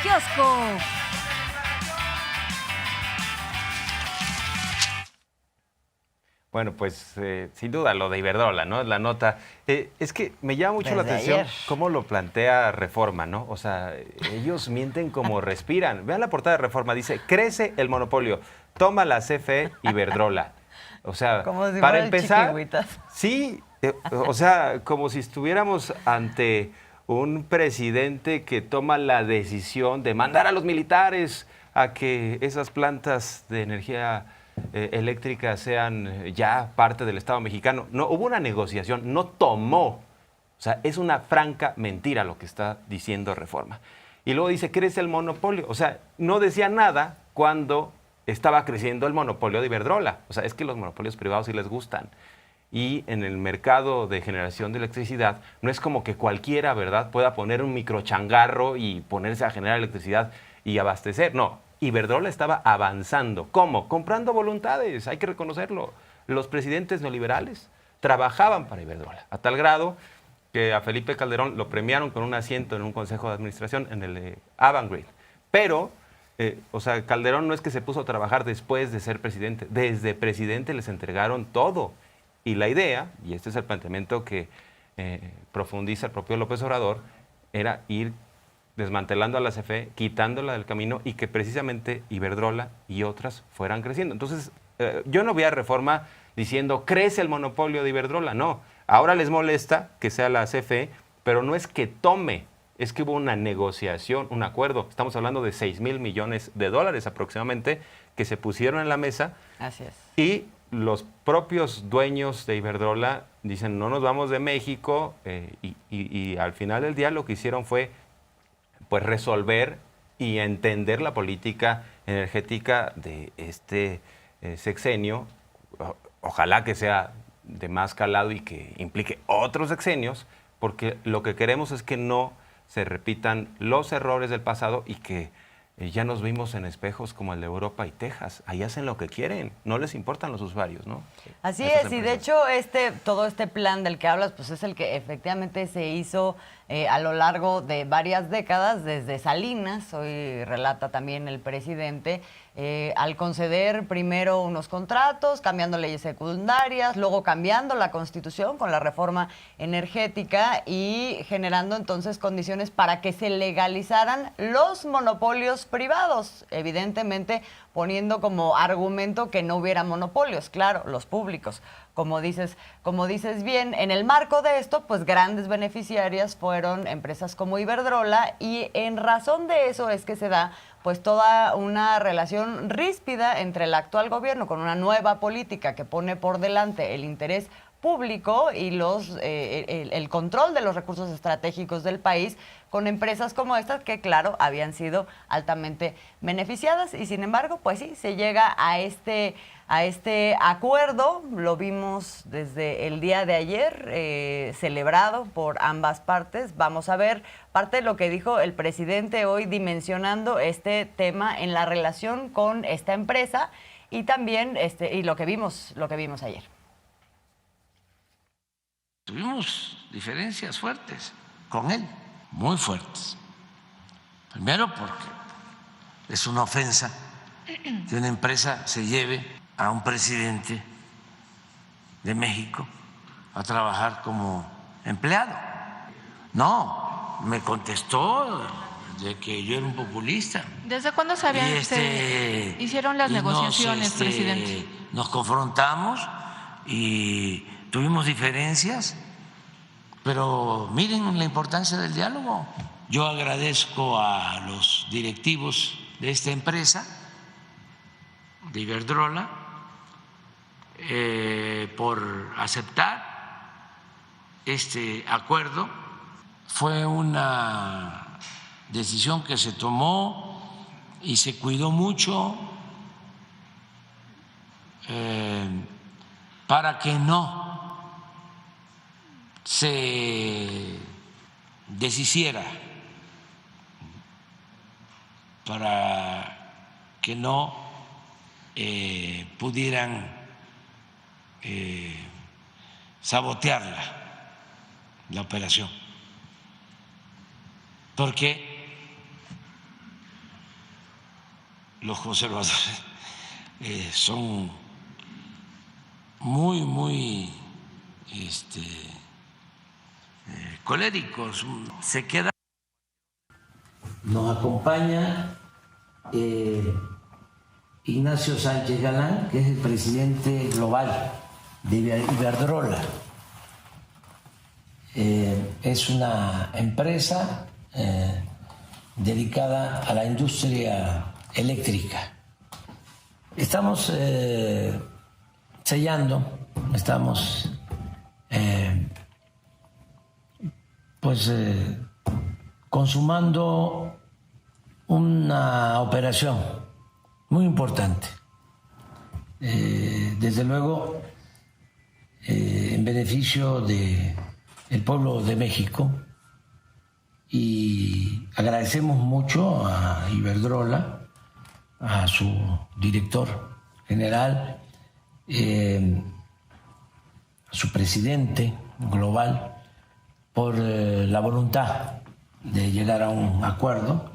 kiosco. Bueno, pues sin duda lo de Iberdrola, ¿no? La nota. Es que me llama mucho la Desde atención ayer. cómo lo plantea Reforma, ¿no? O sea, ellos mienten como respiran. Vean la portada de Reforma, dice, crece el monopolio, toma la CFE Iberdrola. O sea, Como si para fuera el empezar, Chiquihuitas. sí, o sea, como si estuviéramos ante un presidente que toma la decisión de mandar a los militares a que esas plantas de energía eléctrica sean ya parte del Estado mexicano. No, hubo una negociación, no tomó. O sea, es una franca mentira lo que está diciendo Reforma. Y luego dice, crece el monopolio. O sea, no decía nada cuando estaba creciendo el monopolio de Iberdrola. O sea, es que los monopolios privados sí les gustan. Y en el mercado de generación de electricidad no es como que cualquiera, ¿verdad?, pueda poner un microchangarro y ponerse a generar electricidad y abastecer. No, Iberdrola estaba avanzando. ¿Cómo? Comprando voluntades, hay que reconocerlo. Los presidentes neoliberales trabajaban para Iberdrola, a tal grado que a Felipe Calderón lo premiaron con un asiento en un consejo de administración en el Avangrid. Pero, o sea, Calderón no es que se puso a trabajar después de ser presidente. Desde presidente les entregaron todo. Y la idea, y este es el planteamiento que profundiza el propio López Obrador, era ir desmantelando a la CFE, quitándola del camino y que precisamente Iberdrola y otras fueran creciendo. Entonces, yo no vi a Reforma diciendo, crece el monopolio de Iberdrola, no. Ahora les molesta que sea la CFE, pero no es que tome, es que hubo una negociación, un acuerdo. Estamos hablando de 6,000 millones de dólares aproximadamente que se pusieron en la mesa. Así es. Y los propios dueños de Iberdrola dicen, no nos vamos de México, y al final del día lo que hicieron fue pues resolver y entender la política energética de este sexenio. Ojalá que sea de más calado y que implique otros sexenios, porque lo que queremos es que no se repitan los errores del pasado y que ya nos vimos en espejos como el de Europa y Texas. Ahí hacen lo que quieren, no les importan los usuarios, ¿no? Así Estas es, y de empresas. hecho todo este plan del que hablas, pues es el que efectivamente se hizo a lo largo de varias décadas, desde Salinas, hoy relata también el presidente, al conceder primero unos contratos, cambiando leyes secundarias, luego cambiando la Constitución con la reforma energética y generando entonces condiciones para que se legalizaran los monopolios privados, evidentemente poniendo como argumento que no hubiera monopolios, claro, los públicos. Como dices bien, en el marco de esto, pues grandes beneficiarias fueron empresas como Iberdrola y en razón de eso es que se da pues toda una relación ríspida entre el actual gobierno con una nueva política que pone por delante el interés público y el control de los recursos estratégicos del país con empresas como estas que, claro, habían sido altamente beneficiadas y, sin embargo, pues sí, se llega a este acuerdo, lo vimos desde el día de ayer, celebrado por ambas partes. Vamos a ver parte de lo que dijo el presidente hoy dimensionando este tema en la relación con esta empresa y también y lo que vimos ayer. Tuvimos diferencias fuertes con él, muy fuertes. Primero porque es una ofensa que una empresa se lleve a un presidente de México a trabajar como empleado. No, me contestó de que yo era un populista. ¿Desde cuándo sabían que hicieron las negociaciones, presidente? Nos confrontamos y tuvimos diferencias, pero miren la importancia del diálogo. Yo agradezco a los directivos de esta empresa, de Iberdrola, por aceptar este acuerdo. Fue una decisión que se tomó y se cuidó mucho para que no se deshiciera, para que no pudieran sabotearla, la operación, porque los conservadores son muy coléricos. Se queda. Nos acompaña Ignacio Sánchez Galán, que es el presidente global de Iberdrola. Es una empresa dedicada a la industria eléctrica. Estamos sellando, estamos consumando una operación muy importante, desde luego en beneficio del pueblo de México, y agradecemos mucho a Iberdrola, a su director general, a su presidente global, por la voluntad de llegar a un acuerdo.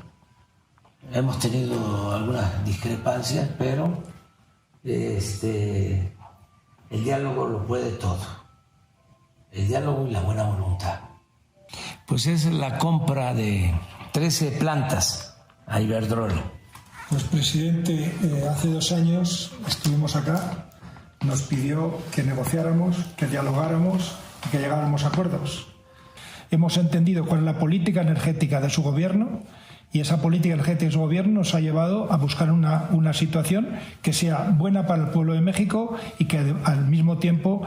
Hemos tenido algunas discrepancias, pero el diálogo lo puede todo. El diálogo y la buena voluntad. Pues es la compra de 13 plantas a Iberdrola. Pues, presidente, hace 2 años estuvimos acá, nos pidió que negociáramos, que dialogáramos y que llegáramos a acuerdos. Hemos entendido cuál es la política energética de su gobierno, y esa política energética de su gobierno nos ha llevado a buscar una situación que sea buena para el pueblo de México y que al mismo tiempo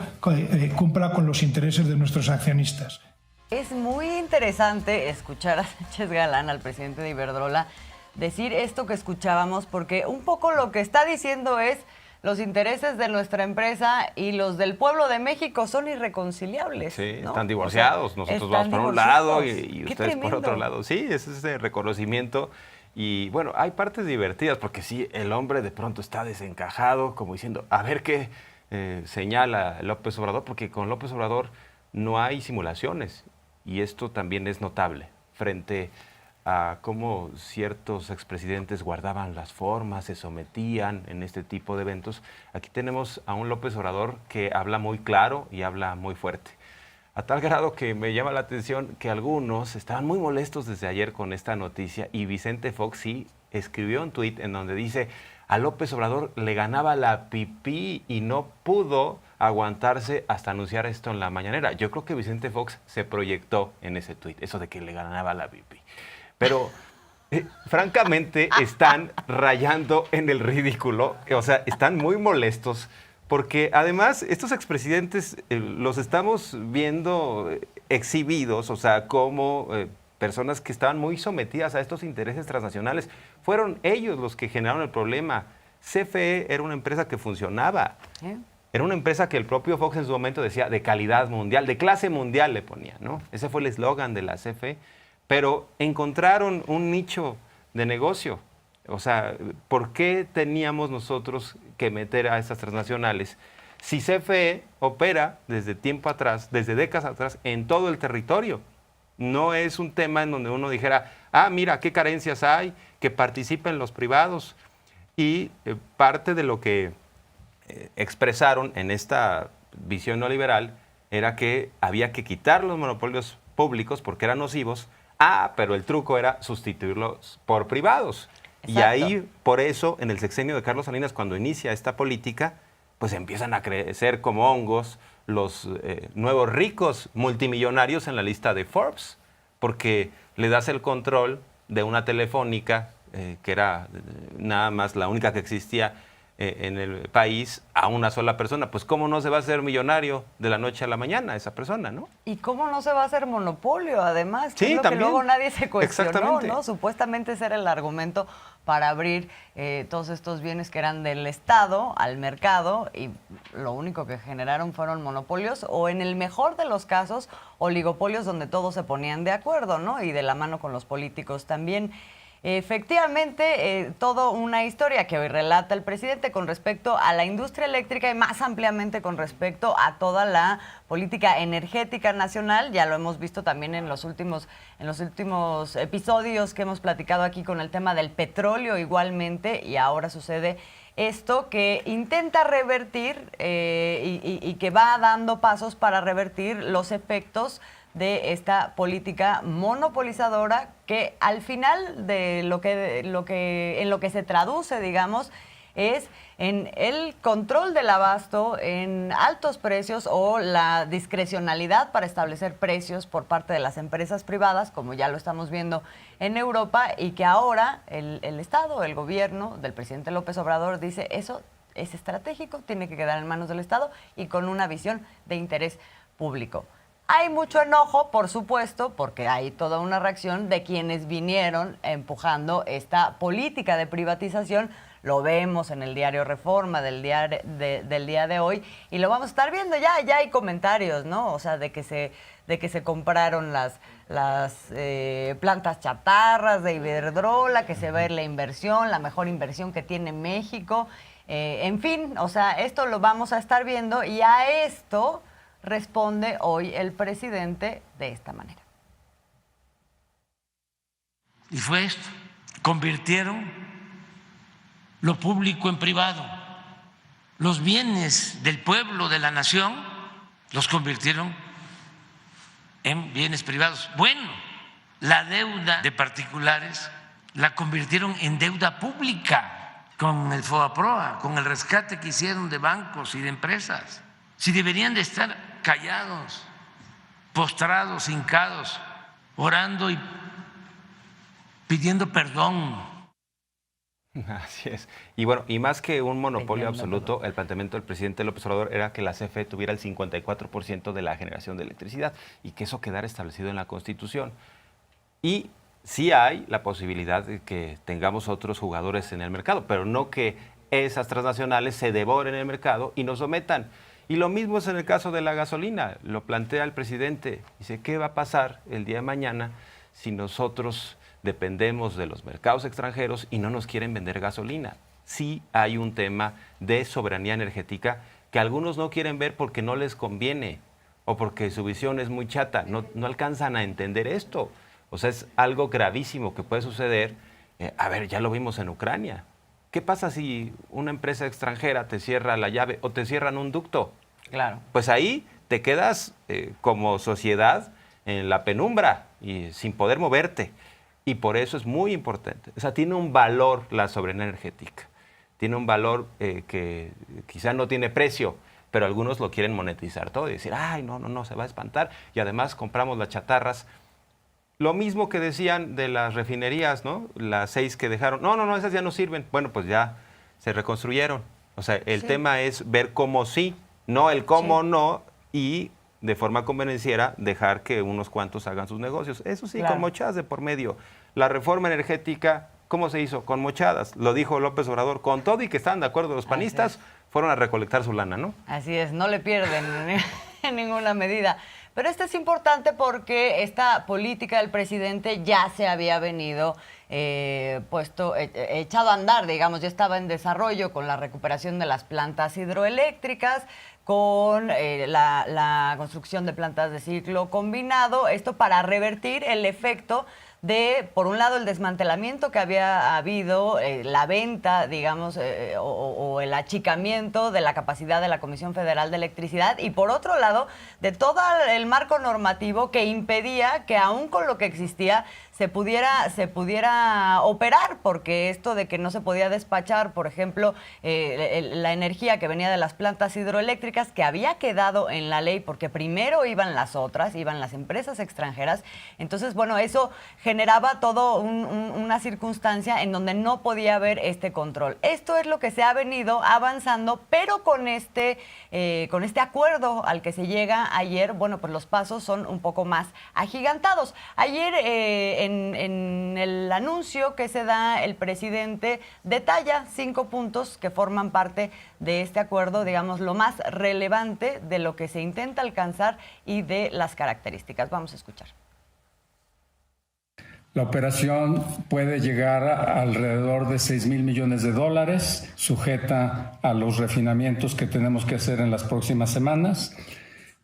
cumpla con los intereses de nuestros accionistas. Es muy interesante escuchar a Sánchez Galán, al presidente de Iberdrola, decir esto que escuchábamos, porque un poco lo que está diciendo es: los intereses de nuestra empresa y los del pueblo de México son irreconciliables. Sí, ¿no? están divorciados. Nosotros vamos por un lado y ustedes por otro lado. Sí, es ese reconocimiento. Y bueno, hay partes divertidas, porque sí, el hombre de pronto está desencajado, como diciendo, a ver qué señala López Obrador, porque con López Obrador no hay simulaciones. Y esto también es notable frente a cómo ciertos expresidentes guardaban las formas, se sometían en este tipo de eventos. Aquí tenemos a un López Obrador que habla muy claro y habla muy fuerte. A tal grado que me llama la atención que algunos estaban muy molestos desde ayer con esta noticia, y Vicente Fox sí escribió un tuit en donde dice: a López Obrador le ganaba la pipí y no pudo aguantarse hasta anunciar esto en la mañanera. Yo creo que Vicente Fox se proyectó en ese tuit, eso de que le ganaba la pipí. Pero, francamente, están rayando en el ridículo. O sea, están muy molestos porque, además, estos expresidentes los estamos viendo exhibidos, o sea, como personas que estaban muy sometidas a estos intereses transnacionales. Fueron ellos los que generaron el problema. CFE era una empresa que funcionaba. Era una empresa que el propio Fox en su momento decía de calidad mundial, de clase mundial le ponía, ¿no? Ese fue el eslogan de la CFE. Pero encontraron un nicho de negocio. O sea, ¿por qué teníamos nosotros que meter a estas transnacionales si CFE opera desde tiempo atrás, desde décadas atrás, en todo el territorio? No es un tema en donde uno dijera, mira, qué carencias hay, que participen los privados. Y parte de lo que expresaron en esta visión neoliberal era que había que quitar los monopolios públicos porque eran nocivos. Pero el truco era sustituirlos por privados. Exacto. Y ahí, por eso, en el sexenio de Carlos Salinas, cuando inicia esta política, pues empiezan a crecer como hongos los nuevos ricos multimillonarios en la lista de Forbes, porque le das el control de una telefónica, que era nada más la única que existía en el país, a una sola persona. Pues ¿cómo no se va a hacer millonario de la noche a la mañana esa persona, no? ¿Y cómo no se va a hacer monopolio, además? Sí, es lo también. Que luego nadie se cuestionó, exactamente, ¿no? Supuestamente ese era el argumento para abrir todos estos bienes que eran del Estado al mercado, y lo único que generaron fueron monopolios, o en el mejor de los casos, oligopolios donde todos se ponían de acuerdo, ¿no? Y de la mano con los políticos también. Efectivamente, toda una historia que hoy relata el presidente con respecto a la industria eléctrica y más ampliamente con respecto a toda la política energética nacional. Ya lo hemos visto también en los últimos episodios que hemos platicado aquí con el tema del petróleo igualmente, y ahora sucede esto que intenta revertir y que va dando pasos para revertir los efectos de esta política monopolizadora que al final de en lo que se traduce, digamos, es en el control del abasto, en altos precios o la discrecionalidad para establecer precios por parte de las empresas privadas, como ya lo estamos viendo en Europa, y que ahora el Estado, el gobierno del presidente López Obrador dice eso es estratégico, tiene que quedar en manos del Estado y con una visión de interés público. Hay mucho enojo, por supuesto, porque hay toda una reacción de quienes vinieron empujando esta política de privatización. Lo vemos en el diario Reforma del día de hoy y lo vamos a estar viendo. Ya hay comentarios, ¿no? O sea, de que se compraron las plantas chatarras de Iberdrola, que se ve la inversión, la mejor inversión que tiene México. En fin, o sea, esto lo vamos a estar viendo y a esto responde hoy el presidente de esta manera. Y fue esto, convirtieron lo público en privado, los bienes del pueblo, de la nación, los convirtieron en bienes privados. Bueno, la deuda de particulares la convirtieron en deuda pública con el FOBAPROA, con el rescate que hicieron de bancos y de empresas. Si deberían de estar callados, postrados, hincados, orando y pidiendo perdón. Así es. Y bueno, y más que un monopolio absoluto, el planteamiento del presidente López Obrador era que la CFE tuviera el 54% de la generación de electricidad y que eso quedara establecido en la Constitución. Y sí hay la posibilidad de que tengamos otros jugadores en el mercado, pero no que esas transnacionales se devoren el mercado y nos sometan. Y lo mismo es en el caso de la gasolina, lo plantea el presidente. Dice, ¿qué va a pasar el día de mañana si nosotros dependemos de los mercados extranjeros y no nos quieren vender gasolina? Sí hay un tema de soberanía energética que algunos no quieren ver porque no les conviene o porque su visión es muy chata, no alcanzan a entender esto. O sea, es algo gravísimo que puede suceder. A ver, ya lo vimos en Ucrania. ¿Qué pasa si una empresa extranjera te cierra la llave o te cierran un ducto? Claro. Pues ahí te quedas como sociedad en la penumbra y sin poder moverte. Y por eso es muy importante. O sea, tiene un valor la soberanía energética. Tiene un valor que quizá no tiene precio, pero algunos lo quieren monetizar todo y decir, ay, no, se va a espantar. Y además compramos las chatarras. Lo mismo que decían de las refinerías, ¿no? Las 6 que dejaron. No, esas ya no sirven. Bueno, pues ya se reconstruyeron. O sea, el tema es ver cómo sí, no el cómo no, y de forma convenenciera dejar que unos cuantos hagan sus negocios. Eso sí, claro, con mochadas de por medio. La reforma energética, ¿cómo se hizo? Con mochadas. Lo dijo López Obrador, con todo y que estaban de acuerdo los panistas, fueron a recolectar su lana, ¿no? Así es, no le pierden en ninguna medida. Pero esto es importante porque esta política del presidente ya se había venido echado a andar, digamos, ya estaba en desarrollo con la recuperación de las plantas hidroeléctricas, con la construcción de plantas de ciclo combinado, esto para revertir el efecto de, por un lado, el desmantelamiento que había habido, la venta, digamos, o el achicamiento de la capacidad de la Comisión Federal de Electricidad, y por otro lado, de todo el marco normativo que impedía que aún con lo que existía se pudiera operar, porque esto de que no se podía despachar, por ejemplo, la energía que venía de las plantas hidroeléctricas, que había quedado en la ley, porque primero iban las otras, iban las empresas extranjeras. Entonces, bueno, eso generaba todo una circunstancia en donde no podía haber este control. Esto es lo que se ha venido avanzando, pero con este acuerdo al que se llega ayer, bueno, pues los pasos son un poco más agigantados. Ayer, en el anuncio que se da, el presidente detalla 5 puntos que forman parte de este acuerdo, digamos, lo más relevante de lo que se intenta alcanzar y de las características. Vamos a escuchar. La operación puede llegar a alrededor de $6,000 millones, sujeta a los refinamientos que tenemos que hacer en las próximas semanas,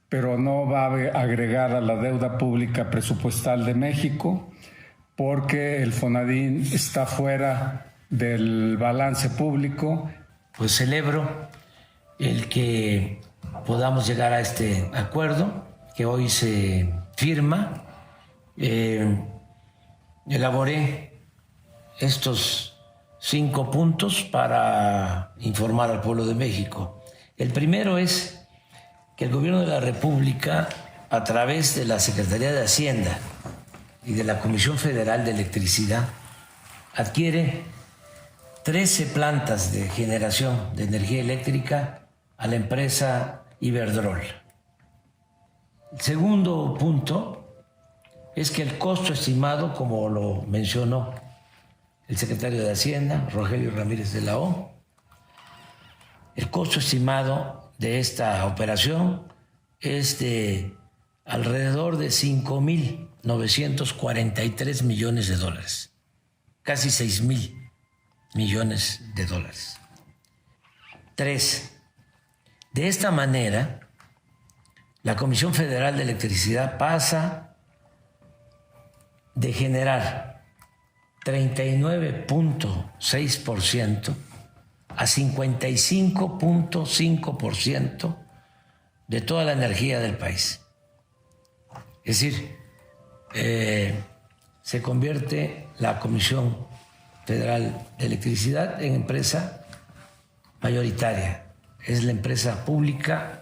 pero no va a agregar a la deuda pública presupuestal de México, porque el Fonadín está fuera del balance público. Pues celebro el que podamos llegar a este acuerdo que hoy se firma. Elaboré estos 5 puntos para informar al pueblo de México. El primero es que el Gobierno de la República, a través de la Secretaría de Hacienda y de la Comisión Federal de Electricidad, adquiere 13 plantas de generación de energía eléctrica a la empresa Iberdrola. El segundo punto es que el costo estimado, como lo mencionó el secretario de Hacienda, Rogelio Ramírez de la O, el costo estimado de esta operación es de alrededor de $5,943 millones, casi $6,000 millones. 3. De esta manera, la Comisión Federal de Electricidad pasa de generar 39.6% a 55.5% de toda la energía del país. Es decir, se convierte la Comisión Federal de Electricidad en empresa mayoritaria. Es la empresa pública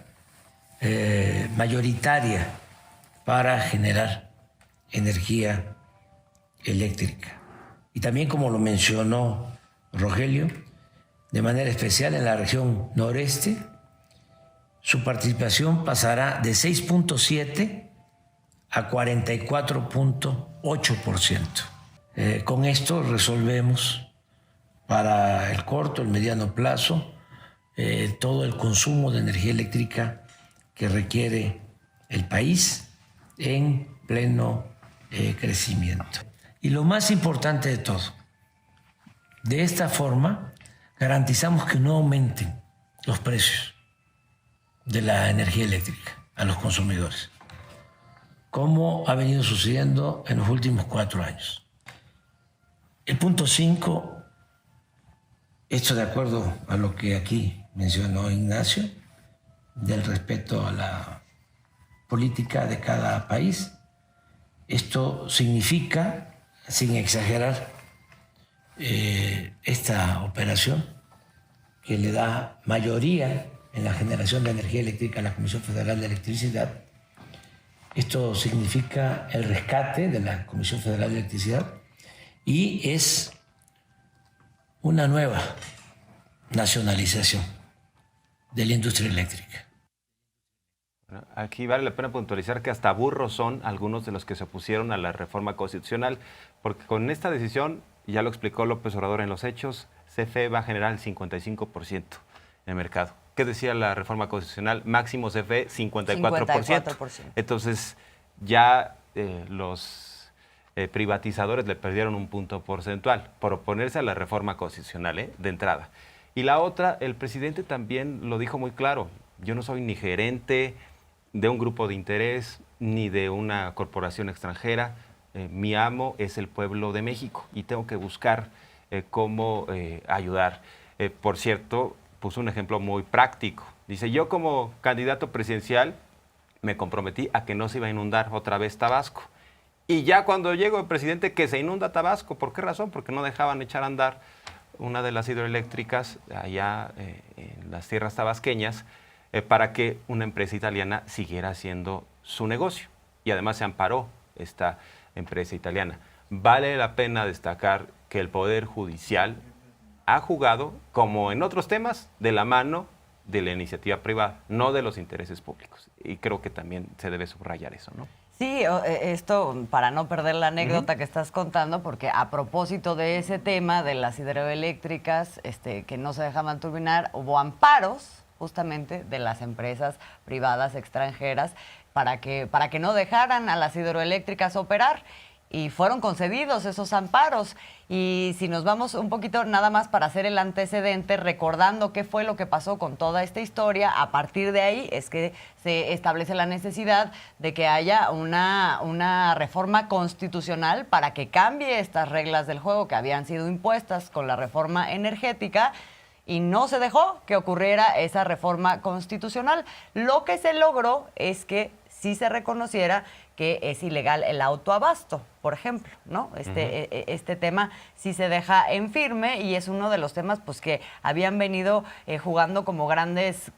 mayoritaria para generar energía eléctrica. Y también, como lo mencionó Rogelio, de manera especial en la región noreste, su participación pasará de 6.7 a 44.8%. Con esto resolvemos para el corto, el mediano plazo, todo el consumo de energía eléctrica que requiere el país en pleno crecimiento. Y lo más importante de todo, de esta forma garantizamos que no aumenten los precios de la energía eléctrica a los consumidores, como ha venido sucediendo en los últimos 4 años. El punto 5, esto de acuerdo a lo que aquí mencionó Ignacio, del respeto a la política de cada país. Esto significa, sin exagerar, esta operación que le da mayoría en la generación de energía eléctrica a la Comisión Federal de Electricidad. Esto significa el rescate de la Comisión Federal de Electricidad y es una nueva nacionalización de la industria eléctrica. Aquí vale la pena puntualizar que hasta burros son algunos de los que se opusieron a la reforma constitucional, porque con esta decisión, ya lo explicó López Obrador en los hechos, CFE va a generar el 55% en el mercado. ¿Qué decía la reforma constitucional? Máximo CFE, 54%. Entonces, ya los privatizadores le perdieron un punto porcentual por oponerse a la reforma constitucional, de entrada. Y la otra, el presidente también lo dijo muy claro, yo no soy ni gerente de un grupo de interés ni de una corporación extranjera, mi amo es el pueblo de México y tengo que buscar cómo ayudar. Por cierto, puso un ejemplo muy práctico. Dice, yo como candidato presidencial me comprometí a que no se iba a inundar otra vez Tabasco. Y ya cuando llegó el presidente que se inunda Tabasco, ¿por qué razón? Porque no dejaban echar a andar una de las hidroeléctricas allá en las tierras tabasqueñas para que una empresa italiana siguiera haciendo su negocio. Y además se amparó esta empresa italiana. Vale la pena destacar que el Poder Judicial ha jugado, como en otros temas, de la mano de la iniciativa privada, no de los intereses públicos. Y creo que también se debe subrayar eso, ¿no? Sí, esto para no perder la anécdota que estás contando, porque a propósito de ese tema de las hidroeléctricas que no se dejaban turbinar, hubo amparos justamente de las empresas privadas extranjeras para que no dejaran a las hidroeléctricas operar. y fueron concedidos esos amparos. Y si nos vamos un poquito nada más para hacer el antecedente, recordando qué fue lo que pasó con toda esta historia, a partir de ahí es que se establece la necesidad de que haya una reforma constitucional para que cambie estas reglas del juego que habían sido impuestas con la reforma energética, y no se dejó que ocurriera esa reforma constitucional. Lo que se logró es que sí se reconociera que es ilegal el autoabasto, por ejemplo, ¿no? Este tema sí se deja en firme, y es uno de los temas pues que habían venido jugando como grandes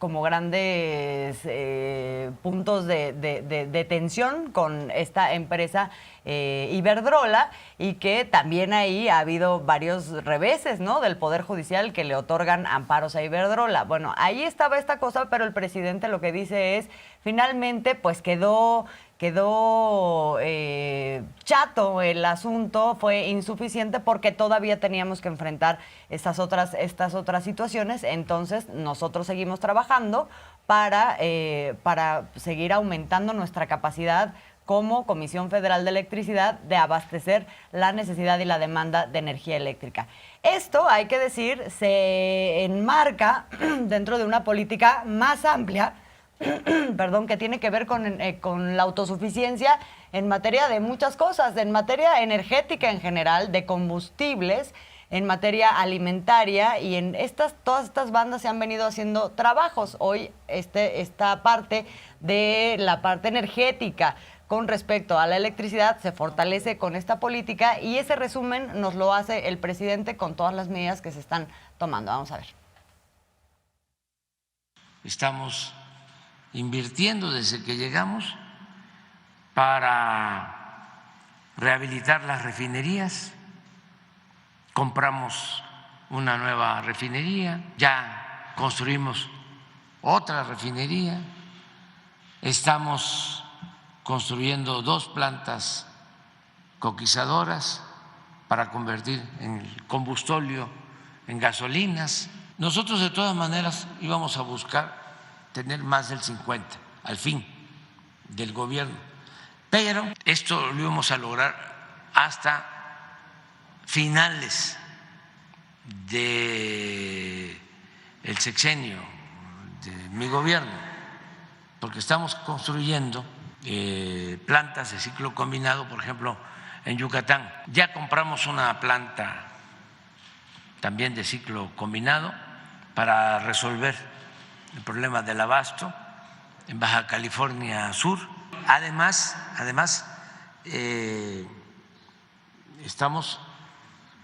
puntos de tensión con esta empresa Iberdrola, y que también ahí ha habido varios reveses, ¿no?, del Poder Judicial que le otorgan amparos a Iberdrola. Bueno, ahí estaba esta cosa, pero el presidente lo que dice es, finalmente pues quedó chato el asunto, fue insuficiente porque todavía teníamos que enfrentar estas otras situaciones. Entonces nosotros seguimos trabajando para seguir aumentando nuestra capacidad como Comisión Federal de Electricidad de abastecer la necesidad y la demanda de energía eléctrica. Esto, hay que decir, se enmarca dentro de una política más amplia, perdón, que tiene que ver con la autosuficiencia en materia de muchas cosas, en materia energética en general, de combustibles, en materia alimentaria, y en todas estas bandas se han venido haciendo trabajos. Hoy esta parte de la parte energética con respecto a la electricidad se fortalece con esta política, y ese resumen nos lo hace el presidente con todas las medidas que se están tomando. Vamos a ver. Estamos invirtiendo desde que llegamos para rehabilitar las refinerías. Compramos una nueva refinería, ya construimos otra refinería, estamos construyendo 2 plantas coquizadoras para convertir el combustóleo en gasolinas. Nosotros de todas maneras íbamos a buscar tener más del 50 al fin del gobierno, pero esto lo íbamos a lograr hasta finales del sexenio de mi gobierno, porque estamos construyendo plantas de ciclo combinado. Por ejemplo, en Yucatán ya compramos una planta también de ciclo combinado para resolver el problema del abasto en Baja California Sur. Además, estamos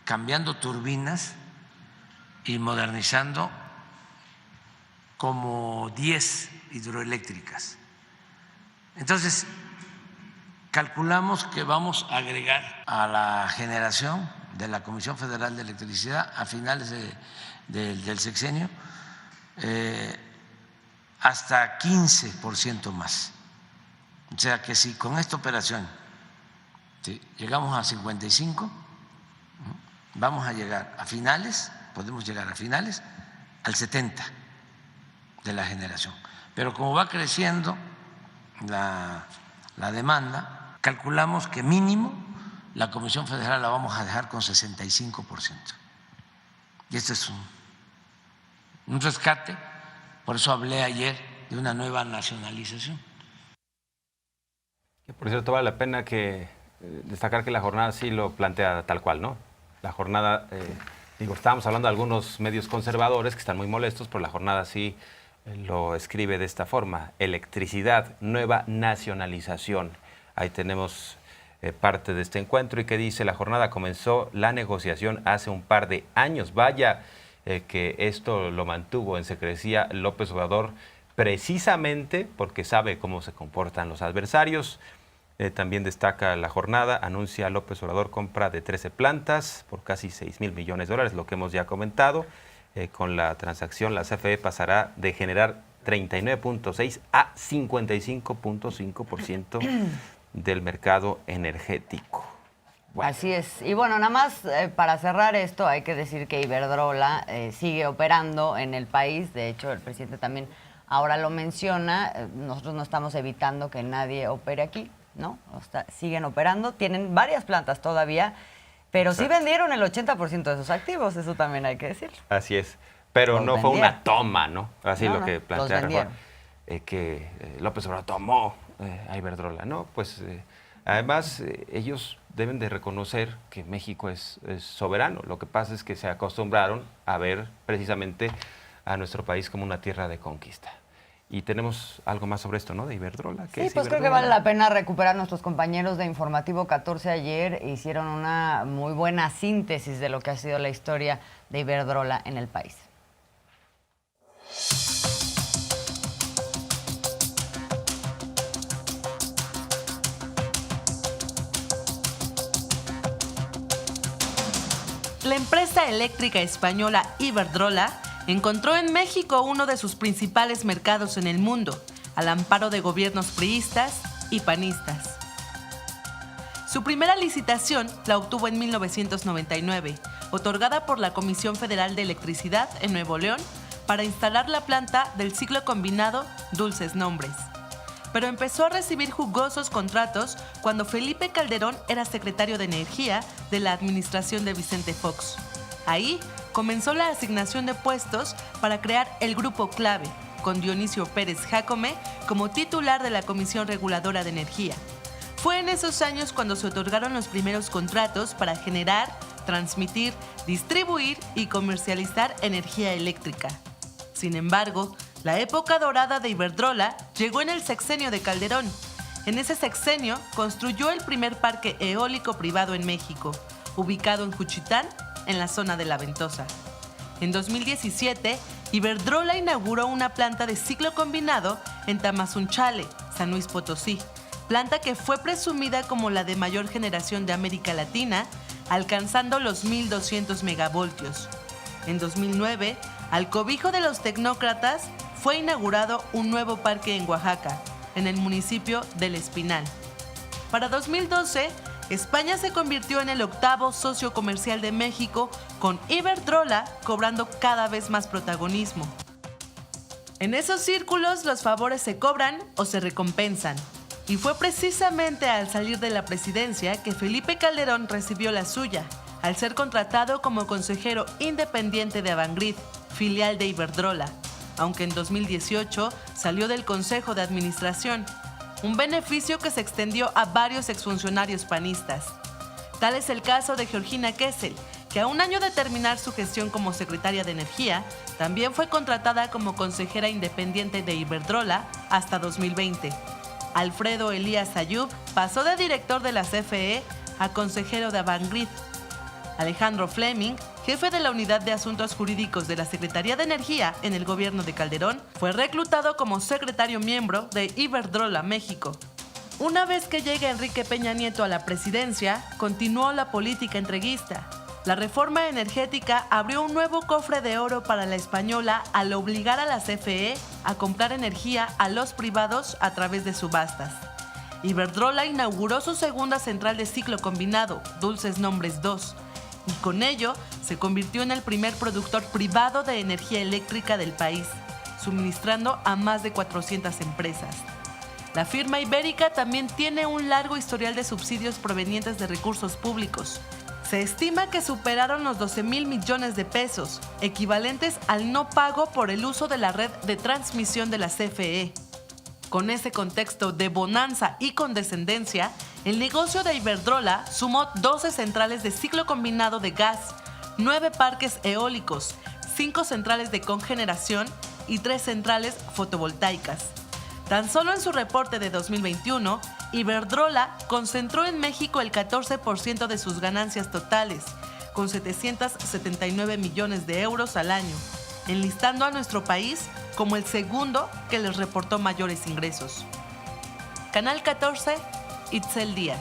cambiando turbinas y modernizando como 10 hidroeléctricas. Entonces, calculamos que vamos a agregar a la generación de la Comisión Federal de Electricidad a finales del sexenio hasta 15% más. O sea que si con esta operación llegamos a 55, vamos a llegar a finales, podemos llegar a finales al 70 de la generación. Pero como va creciendo la demanda, calculamos que mínimo la Comisión Federal la vamos a dejar con 65%. Y esto es un rescate, por eso hablé ayer de una nueva nacionalización. Que por cierto, vale la pena destacar que la jornada sí lo plantea tal cual, ¿no? La jornada, estábamos hablando de algunos medios conservadores que están muy molestos, pero la jornada sí lo escribe de esta forma: electricidad, nueva nacionalización. Ahí tenemos parte de este encuentro, y que dice: la jornada comenzó la negociación hace un par de años. Vaya que esto lo mantuvo en secrecía López Obrador, precisamente porque sabe cómo se comportan los adversarios. También destaca la jornada: anuncia López Obrador compra de 13 plantas por casi 6,000 millones de dólares, lo que hemos ya comentado. Con la transacción, la CFE pasará de generar 39.6 a 55.5% del mercado energético. Bueno. Así es. Y bueno, nada más para cerrar esto, hay que decir que Iberdrola sigue operando en el país. De hecho, el presidente también ahora lo menciona. Nosotros no estamos evitando que nadie opere aquí. ¿no? Siguen operando, tienen varias plantas todavía, pero sí vendieron el 80% de sus activos, eso también hay que decirlo. Así es, pero Los no fue vendieron. una toma, ¿no? Así No, lo no, que los plantea vendieron. Reforma, que López Obrador tomó a Iberdrola, ¿no? Pues además ellos deben de reconocer que México es soberano. Lo que pasa es que se acostumbraron a ver precisamente a nuestro país como una tierra de conquista. Y tenemos algo más sobre esto, ¿no? De Iberdrola. Sí, pues creo que vale la pena recuperar. Nuestros compañeros de Informativo 14 ayer hicieron una muy buena síntesis de lo que ha sido la historia de Iberdrola en el país. La empresa eléctrica española Iberdrola encontró en México uno de sus principales mercados en el mundo, al amparo de gobiernos priistas y panistas. Su primera licitación la obtuvo en 1999, otorgada por la Comisión Federal de Electricidad en Nuevo León para instalar la planta del ciclo combinado Dulces Nombres. Pero empezó a recibir jugosos contratos cuando Felipe Calderón era secretario de Energía de la administración de Vicente Fox. Ahí comenzó la asignación de puestos para crear el Grupo Clave, con Dionisio Pérez Jácome como titular de la Comisión Reguladora de Energía. Fue en esos años cuando se otorgaron los primeros contratos para generar, transmitir, distribuir y comercializar energía eléctrica. Sin embargo, la época dorada de Iberdrola llegó en el sexenio de Calderón. En ese sexenio construyó el primer parque eólico privado en México, ubicado en Juchitán, en la zona de La Ventosa. En 2017, Iberdrola inauguró una planta de ciclo combinado en Tamazunchale, San Luis Potosí, planta que fue presumida como la de mayor generación de América Latina, alcanzando los 1.200 megavoltios. En 2009, al cobijo de los tecnócratas, fue inaugurado un nuevo parque en Oaxaca, en el municipio del Espinal. Para 2012, España se convirtió en el 8º socio comercial de México, con Iberdrola cobrando cada vez más protagonismo. En esos círculos, los favores se cobran o se recompensan. Y fue precisamente al salir de la presidencia que Felipe Calderón recibió la suya, al ser contratado como consejero independiente de Avangrid, filial de Iberdrola, aunque en 2018 salió del Consejo de Administración, un beneficio que se extendió a varios exfuncionarios panistas. Tal es el caso de Georgina Kessel, que a un año de terminar su gestión como secretaria de Energía, también fue contratada como consejera independiente de Iberdrola hasta 2020. Alfredo Elías Ayub pasó de director de la CFE a consejero de Avangrid. Alejandro Fleming, jefe de la Unidad de Asuntos Jurídicos de la Secretaría de Energía en el gobierno de Calderón, fue reclutado como secretario miembro de Iberdrola México. Una vez que llega Enrique Peña Nieto a la presidencia, continuó la política entreguista. La reforma energética abrió un nuevo cofre de oro para la española al obligar a la CFE a comprar energía a los privados a través de subastas. Iberdrola inauguró su segunda central de ciclo combinado, Dulces Nombres 2, y con ello se convirtió en el primer productor privado de energía eléctrica del país, suministrando a más de 400 empresas. La firma ibérica también tiene un largo historial de subsidios provenientes de recursos públicos. Se estima que superaron los 12,000 millones de pesos, equivalentes al no pago por el uso de la red de transmisión de la CFE. Con ese contexto de bonanza y condescendencia, el negocio de Iberdrola sumó 12 centrales de ciclo combinado de gas, 9 parques eólicos, 5 centrales de cogeneración y 3 centrales fotovoltaicas. Tan solo en su reporte de 2021, Iberdrola concentró en México el 14% de sus ganancias totales, con 779 millones de euros al año, enlistando a nuestro país como el segundo que les reportó mayores ingresos. Canal 14, Itzel Díaz.